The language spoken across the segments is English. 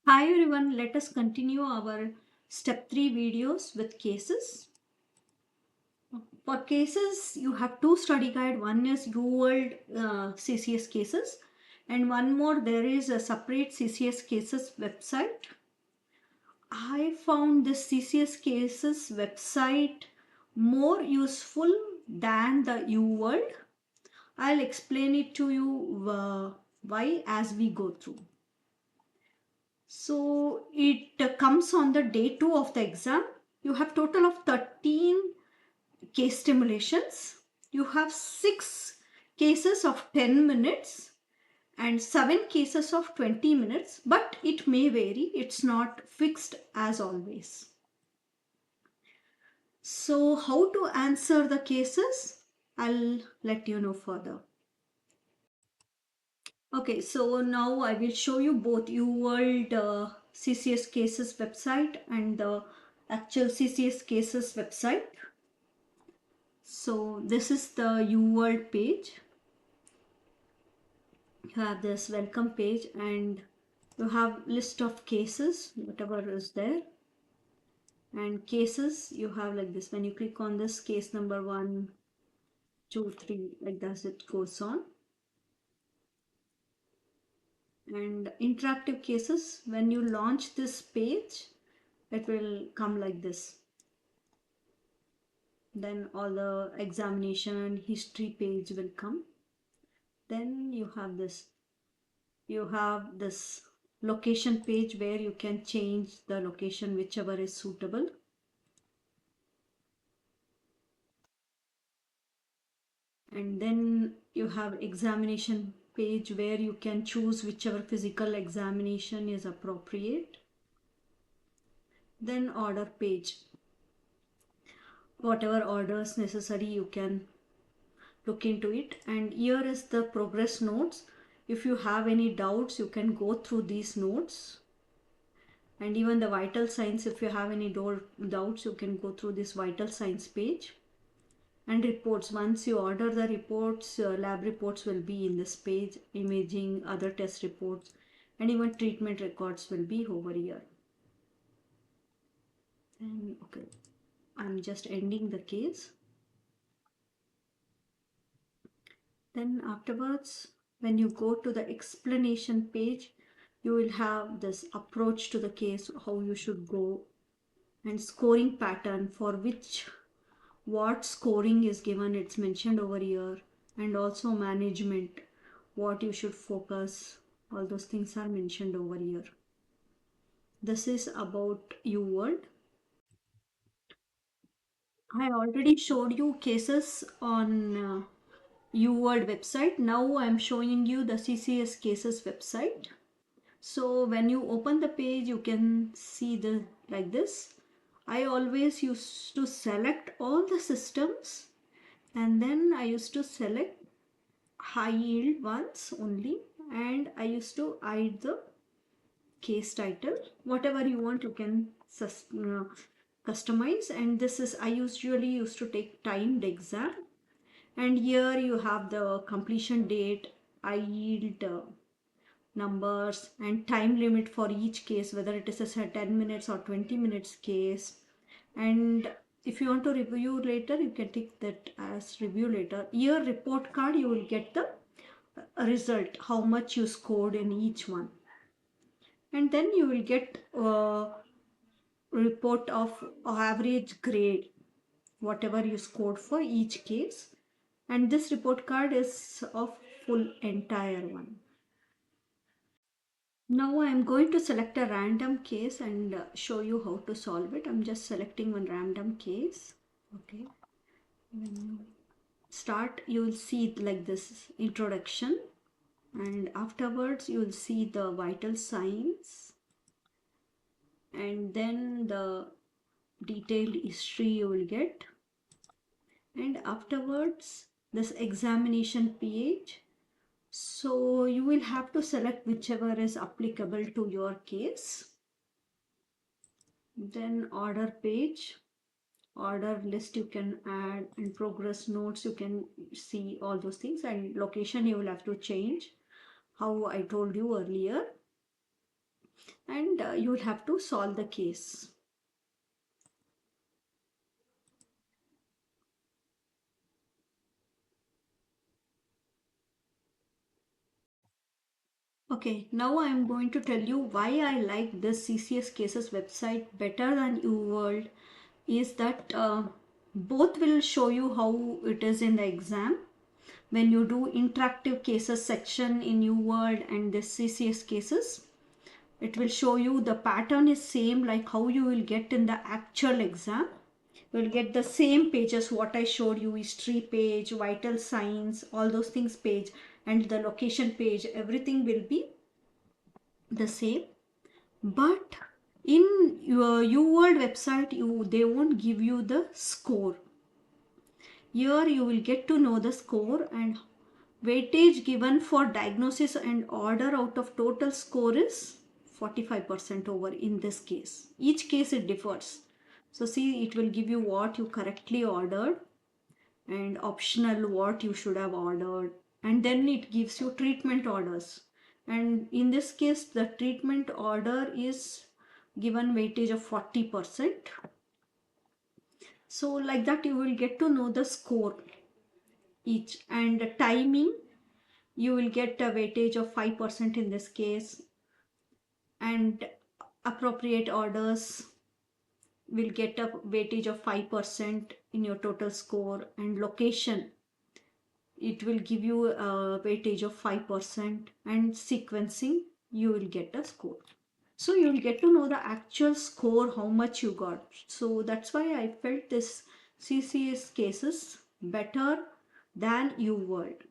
Hi everyone, let us continue our step 3 videos with cases. For cases, you have two study guide. One is UWorld CCS cases and one more there is a separate CCS cases website. I found this CCS cases website more useful than the UWorld. I'll explain it to you why as we go through. So it comes on the day 2 of the exam. You have total of 13 case stimulations. You have 6 cases of 10 minutes and 7 cases of 20 minutes, but it may vary. It's not fixed as always. So how to answer the cases? I'll let you know further. Okay, so now I will show you both UWorld CCS cases website and the actual CCS cases website. So this is the UWorld page. You have this welcome page and you have list of cases, whatever is there. And cases you have like this. When you click on this case number 1, 2, 3, like that it goes on. And interactive cases, when you launch this page, it will come like this. Then all the examination and history page will come. Then you have this location page where you can change the location whichever is suitable. And then you have examination page where you can choose whichever physical examination is appropriate. Then order page, whatever orders necessary you can look into it. And here is the progress notes. If you have any doubts, you can go through these notes. And even the vital signs, if you have any doubts, you can go through this vital signs page. And reports, once you order the reports, lab reports will be in this page, imaging, other test reports, and even treatment records will be over here. And okay, I'm just ending the case. Then afterwards, when you go to the explanation page, you will have this approach to the case, how you should go, and scoring pattern for which what scoring is given, it's mentioned over here. And also management, what you should focus, all those things are mentioned over here. This is about UWorld. I already showed you cases on UWorld website. Now I'm showing you the CCS cases website. So when you open the page, you can see the like this. I always used to select all the systems and then I used to select high yield ones only, and I used to hide the case title. Whatever you want, you can customize. And this is, I usually used to take timed exam. And here you have the completion date, I yield numbers, and time limit for each case, whether it is a 10 minutes or 20 minutes case. And if you want to review later, you can take that as review later. Here report card, you will get the result, how much you scored in each one. And then you will get a report of average grade, whatever you scored for each case. And this report card is of full entire one. Now I am going to select a random case and show you how to solve it. I'm just selecting one random case. Okay. When you start, you will see like this introduction, and afterwards you will see the vital signs, and then the detailed history you will get, and afterwards this examination page. So you will have to select whichever is applicable to your case. Then order page, order list you can add, and progress notes you can see all those things. And location you will have to change how I told you earlier. and you will have to solve the case. Okay, now I am going to tell you why I like this CCS cases website better than UWorld is that both will show you how it is in the exam. When you do interactive cases section in UWorld and this CCS cases, it will show you the pattern is same like how you will get in the actual exam. You will get the same pages what I showed you, history page, vital signs, all those things page, and the location page, everything will be the same. But in your UWorld website, they won't give you the score. Here you will get to know the score, and weightage given for diagnosis and order out of total score is 45% over in this case. Each case it differs. So see, it will give you what you correctly ordered and optional what you should have ordered, and then it gives you treatment orders, and in this case the treatment order is given weightage of 40%. So like that you will get to know the score each, and the timing you will get a weightage of 5% in this case, and appropriate orders will get a weightage of 5% in your total score, and location it will give you a weightage of 5%, and sequencing you will get a score. So you will get to know the actual score how much you got. So that's why I felt this CCS cases better than UWorld,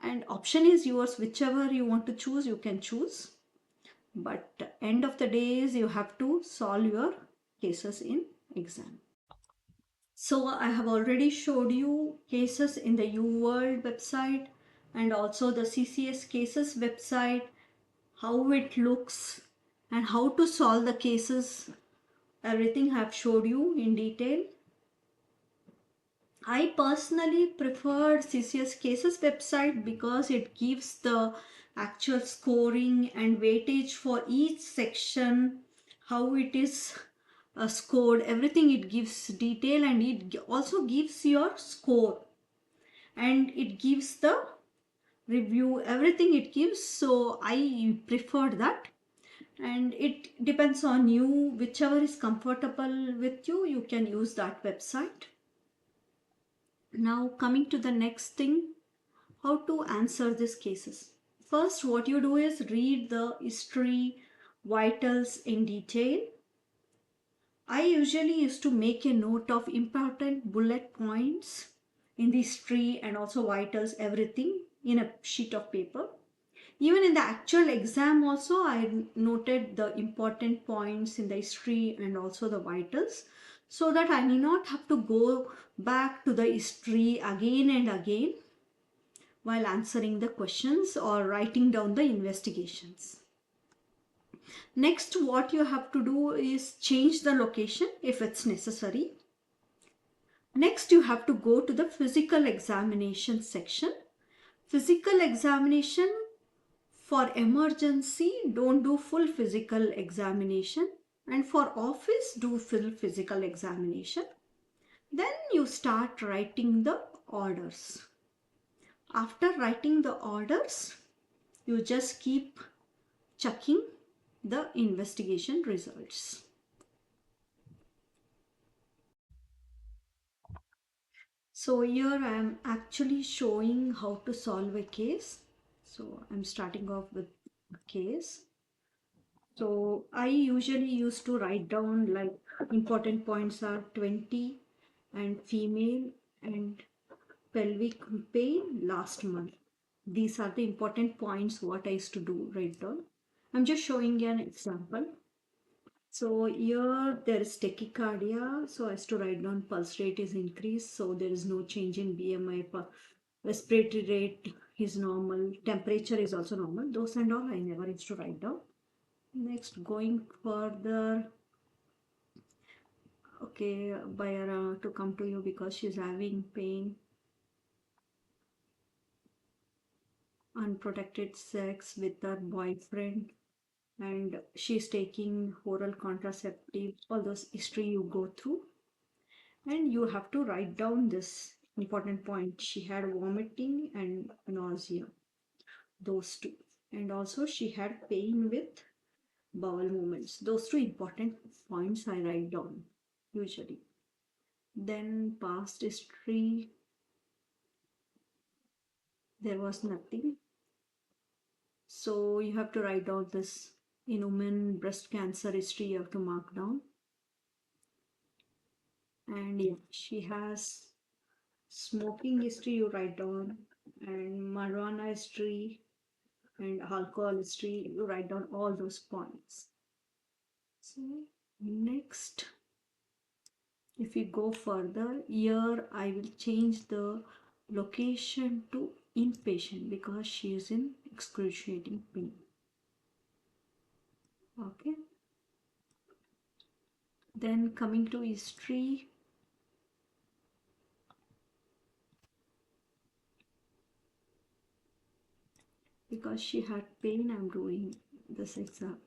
and option is yours, whichever you want to choose you can choose, but end of the days you have to solve your cases in exam. So I have already showed you cases in the UWorld website and also the CCS cases website, how it looks and how to solve the cases. Everything I have showed you in detail. I personally preferred CCS cases website because it gives the actual scoring and weightage for each section, how it is scored, everything it gives detail, and it also gives your score, and it gives the review, everything it gives. So I preferred that, and it depends on you, whichever is comfortable with you, you can use that website. Now coming to the next thing, how to answer these cases. First, what you do is read the history, vitals in detail. I usually used to make a note of important bullet points in the history and also vitals, everything in a sheet of paper. Even in the actual exam also, I noted the important points in the history and also the vitals, so that I may not have to go back to the history again and again while answering the questions or writing down the investigations. Next, what you have to do is change the location if it's necessary. Next, you have to go to the physical examination section. Physical examination, for emergency, don't do full physical examination, and for office, do full physical examination. Then you start writing the orders. After writing the orders, you just keep checking the investigation results. So here I am actually showing how to solve a case. So I'm starting off with a case. So I usually used to write down like important points are 20 and female and pelvic pain last month. These are the important points what I used to do write down. I'm just showing you an example. So here there is tachycardia. So I used to write down pulse rate is increased. So there is no change in BMI. Respiratory rate is normal. Temperature is also normal. Those and all I never used to write down. Next, going further, okay, Bayara to come to you because she's having pain, unprotected sex with her boyfriend. and she's taking oral contraceptive, all those history you go through, and you have to write down this important point. She had vomiting and nausea, those two, and also she had pain with bowel movements. Those two important points I write down usually. Then past history, there was nothing. So you have to write down this in women breast cancer history, you have to mark down. And yeah, she has smoking history, you write down, and marijuana history and alcohol history, you write down all those points. So next, if we go further, here I will change the location to inpatient because she is in excruciating pain. Okay. Then coming to history, because she had pain, I'm doing this exam.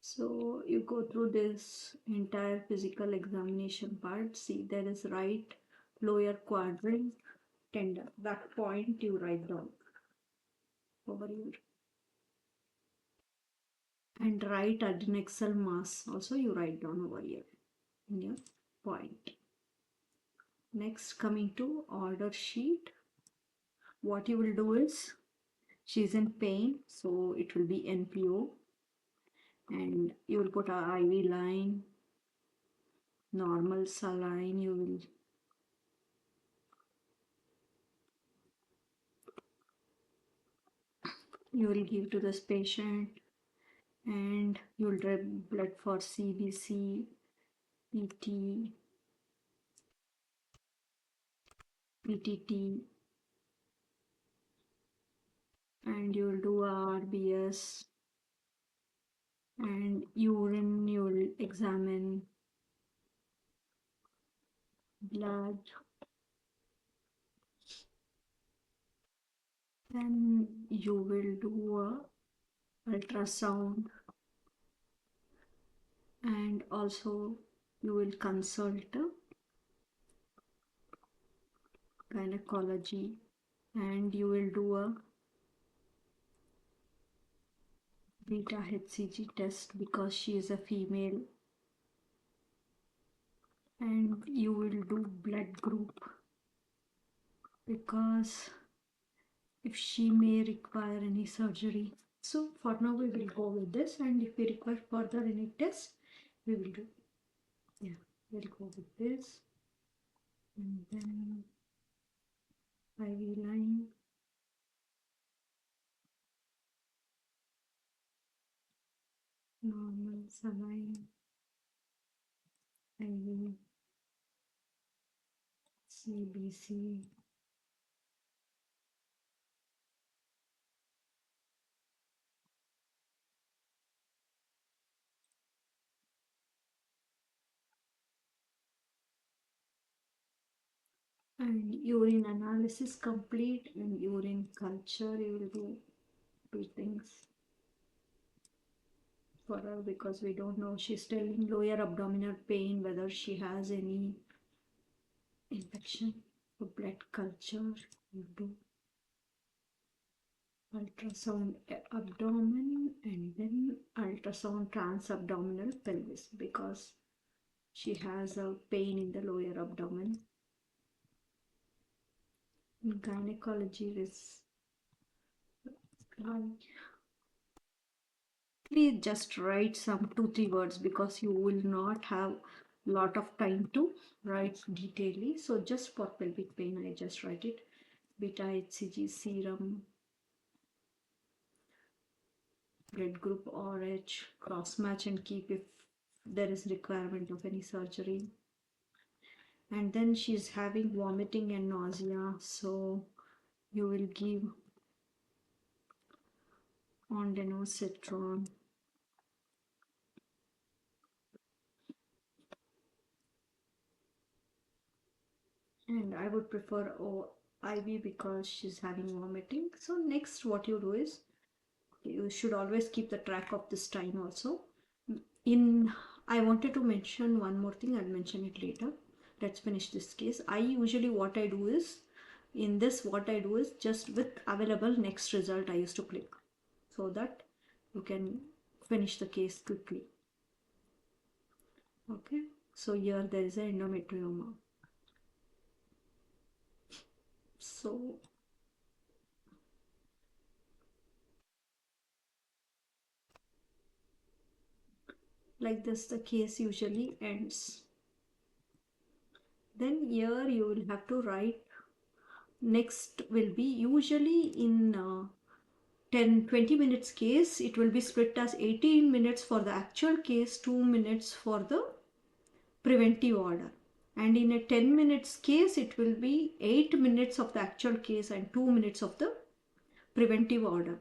So you go through this entire physical examination part. See, there is right lower quadrant tender. That point you write down over here. And right adnexal mass also you write down over here in your point. Next, coming to order sheet. What you will do is, she's in pain, so it will be NPO. And you will put a IV line, normal saline, you will give to this patient, and you will draw blood for CBC, PT, PTT, and you will do RBS, and urine you will examine, blood, then you will do a ultrasound, and also you will consult a gynecology, and you will do a beta HCG test because she is a female, and you will do blood group because if she may require any surgery. So for now we will go with this, and if we require further any test we will do. Yeah, we'll go with this, and then IV line, normal saline, IV, CBC, and urine analysis complete, and urine culture you will do two things for her because we don't know, she's still in lower abdominal pain, whether she has any infection. For blood culture you do ultrasound abdomen, and then ultrasound transabdominal pelvis because she has a pain in the lower abdomen. In gynecology is like, please just write some 2 3 words because you will not have lot of time to write detailedly. So just for pelvic pain I just write it: beta HCG serum, blood group RH, cross match and keep if there is requirement of any surgery. And then she's having vomiting and nausea, so you will give ondansetron, and I would prefer IV because she's having vomiting. So next what you do is you should always keep the track of this time also. In I wanted to mention one more thing, I'll mention it later. Let's finish this case. I usually what I do is in this what I do is just with available next result I used to click so that you can finish the case quickly. Okay, so here there is an endometrioma. So like this the case usually ends. Then here you will have to write next will be usually in 10-20 minutes case it will be split as 18 minutes for the actual case, 2 minutes for the preventive order, and in a 10 minutes case it will be 8 minutes of the actual case and 2 minutes of the preventive order.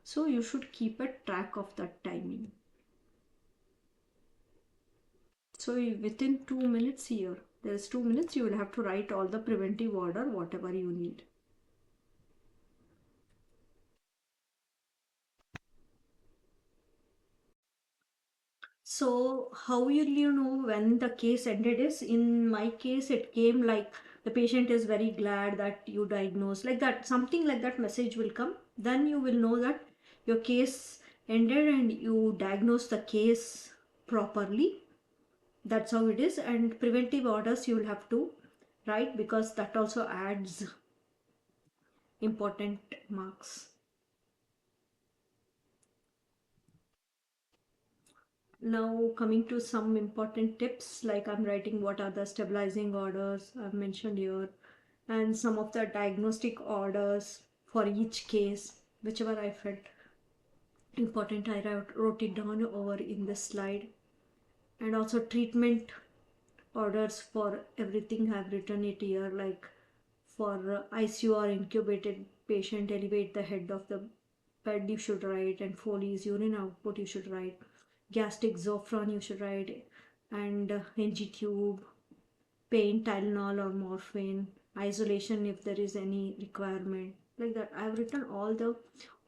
So you should keep a track of that timing. So within 2 minutes here, there is 2 minutes, you will have to write all the preventive order, whatever you need. So how will you know when the case ended is, in my case, it came like the patient is very glad that you diagnosed, like that, something like that message will come. Then you will know that your case ended and you diagnose the case properly. That's how it is. And preventive orders you will have to write because that also adds important marks. Now coming to some important tips, like I'm writing what are the stabilizing orders I've mentioned here and some of the diagnostic orders for each case, whichever I felt important I wrote it down over in this slide, and also treatment orders for everything I've written it here, like for ICU or incubated patient, elevate the head of the bed you should write, and Foley's urine output you should write, gastric Zofran you should write, and NG tube, pain, Tylenol or morphine, isolation if there is any requirement, like that. I've written all the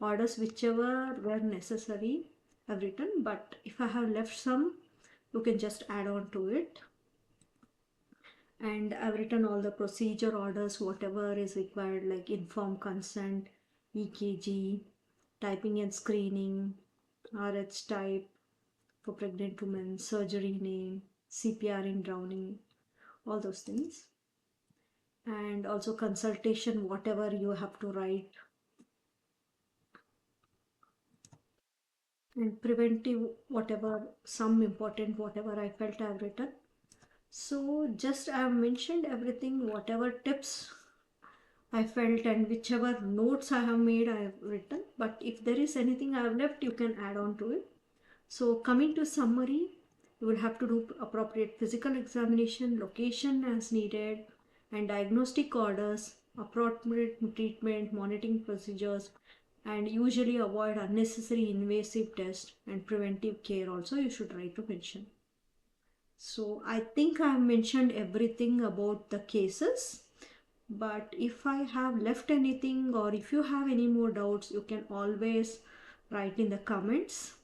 orders whichever were necessary I've written, but if I have left some you can just add on to it. And I've written all the procedure orders whatever is required, like informed consent, EKG, typing and screening, RH type for pregnant women, surgery name, CPR in drowning, all those things. And also consultation whatever you have to write, and preventive whatever, some important whatever I felt I've written. So just I have mentioned everything, whatever tips I felt and whichever notes I have made I have written, but if there is anything I have left you can add on to it. So coming to summary, you will have to do appropriate physical examination, location as needed, and diagnostic orders, appropriate treatment, monitoring procedures, and usually avoid unnecessary invasive tests, and preventive care also you should try to mention. So I think I have mentioned everything about the cases, but if I have left anything or if you have any more doubts you can always write in the comments.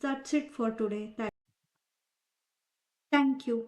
That's it for today. Thank you.